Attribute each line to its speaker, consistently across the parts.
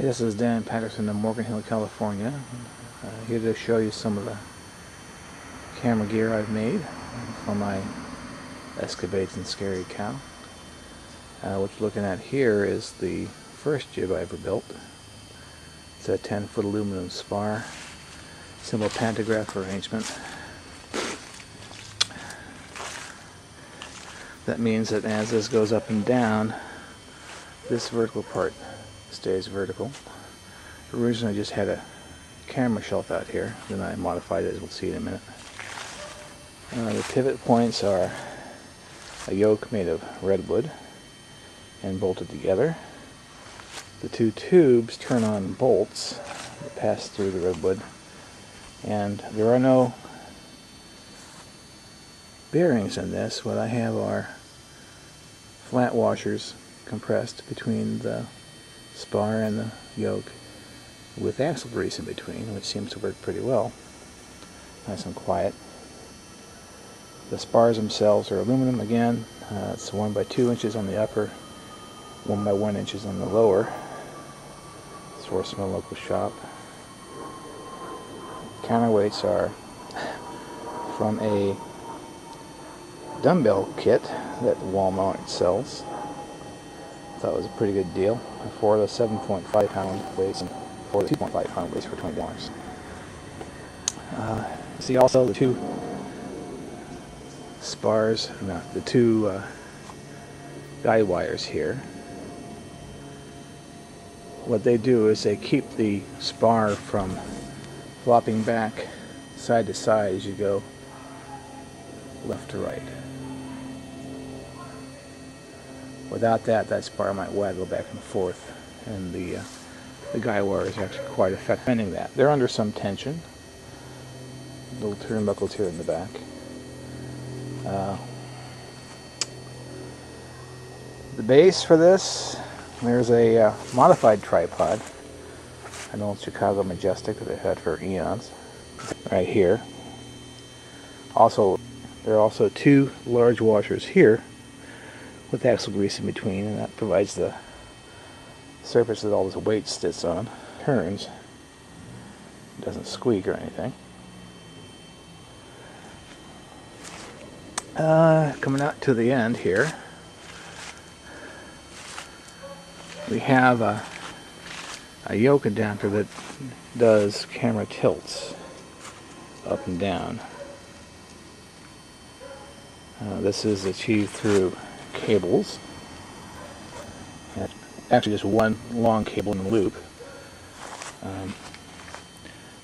Speaker 1: This is Dan Patterson in Morgan Hill, California. Here to show you some of the camera gear I've made for my escapades in Scary Cow. What you're looking at here is the first jib I ever built. It's a 10-foot aluminum spar, simple pantograph arrangement. That means that as this goes up and down, this vertical part stays vertical. Originally I just had a camera shelf out here, then I modified it, as we'll see in a minute. The pivot points are a yoke made of redwood and bolted together. The two tubes turn on bolts that pass through the redwood, and there are no bearings in this. What I have are flat washers compressed between the spar and the yoke with axle grease in between, which seems to work pretty well. Nice and quiet. The spars themselves are aluminum again. It's 1 by 2 inches on the upper, 1 by 1 inches on the lower. Sourced from a local shop. Counterweights are from a dumbbell kit that Walmart sells. Thought it was a pretty good deal. 4 of the 7.5 pound weights and 4 of the 2.5 pound weights for $20. See also the two spars, the two guide wires here. What they do is they keep the spar from flopping back side to side as you go left to right. Without that, that spar might waggle back and forth, and the guide wire is actually quite effective bending that. They're under some tension. Little turnbuckles here in the back. The base for this, there's a modified tripod, an old Chicago Majestic that I've had for eons, right here. Also, there are also 2 large washers here with axle grease in between, and that provides the surface that all this weight sits on. Turns, it doesn't squeak or anything. Coming out to the end here, we have a yoke adapter that does camera tilts up and down. This is achieved through cables. Actually just one long cable in the loop.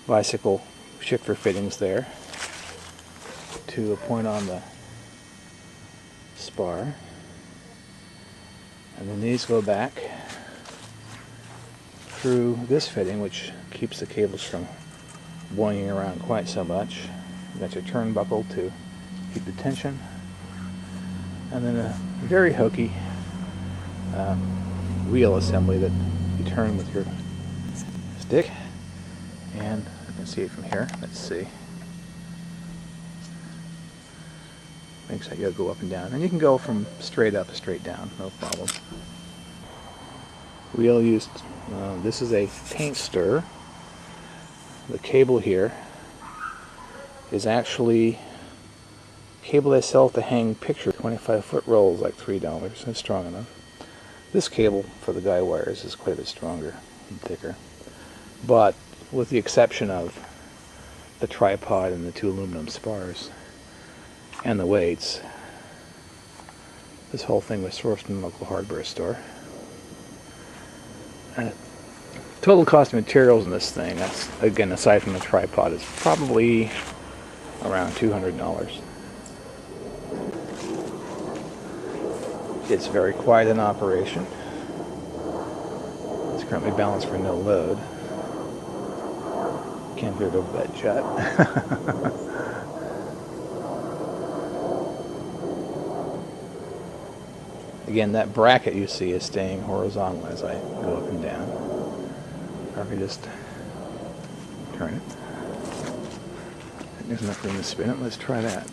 Speaker 1: Bicycle shifter fittings there to a point on the spar, and then these go back through this fitting, which keeps the cables from boinging around quite so much. You got your turnbuckle to keep the tension, and then a very hokey wheel assembly that you turn with your stick, and you can see it from here. Let's see. Makes that yoke go up and down, and you can go from straight up to straight down, no problem. Wheel used. This is a paint stir. The cable here is actually cable they sell to hang picture 25-foot rolls, like $3. It's strong enough. This cable for the guide wires is quite a bit stronger and thicker, but with the exception of the tripod and the 2 aluminum spars and the weights, this whole thing was sourced from a local hardware store. Total cost of materials in this thing, that's, again, aside from the tripod, is probably around $200. It's very quiet in operation. It's currently balanced for no load. Can't get it over that jet. Again, that bracket you see is staying horizontal as I go up and down. Or if I just turn it. There's enough room to spin it. Let's try that.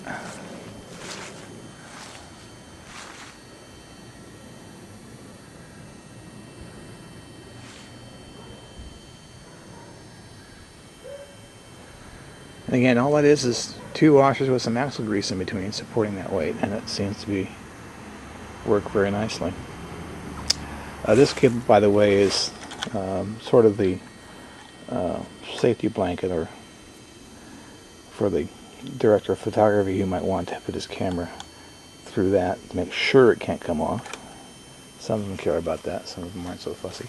Speaker 1: Again, all that is 2 washers with some axle grease in between supporting that weight, and it seems to be work very nicely. This cable, by the way, is sort of the safety blanket, or for the director of photography who might want to put his camera through that to make sure it can't come off. Some of them care about that, some of them aren't so fussy.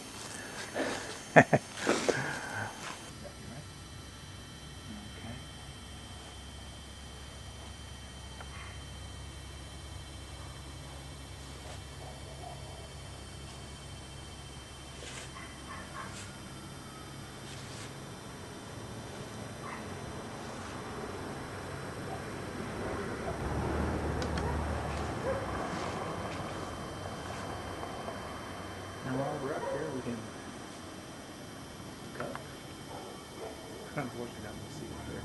Speaker 1: Now while we're up here, we can cut. Unfortunately, I'm going to see it there.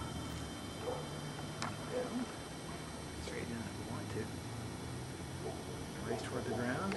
Speaker 1: Down. Straight down if we want to. Race toward the ground.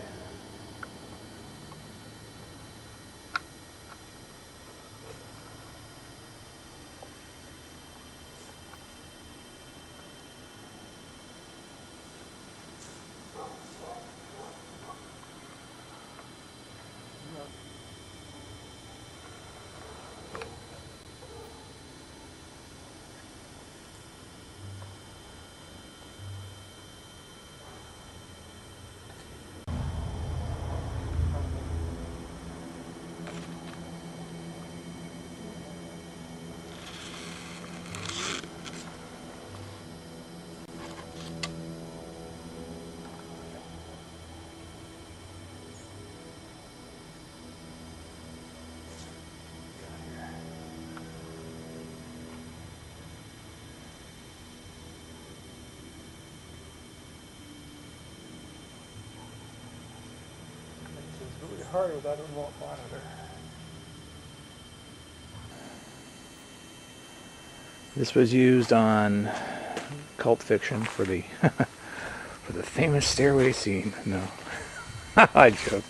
Speaker 1: It's really hard without a remote monitor. This was used on Cult Fiction for the for the famous stairway scene. No, I joke.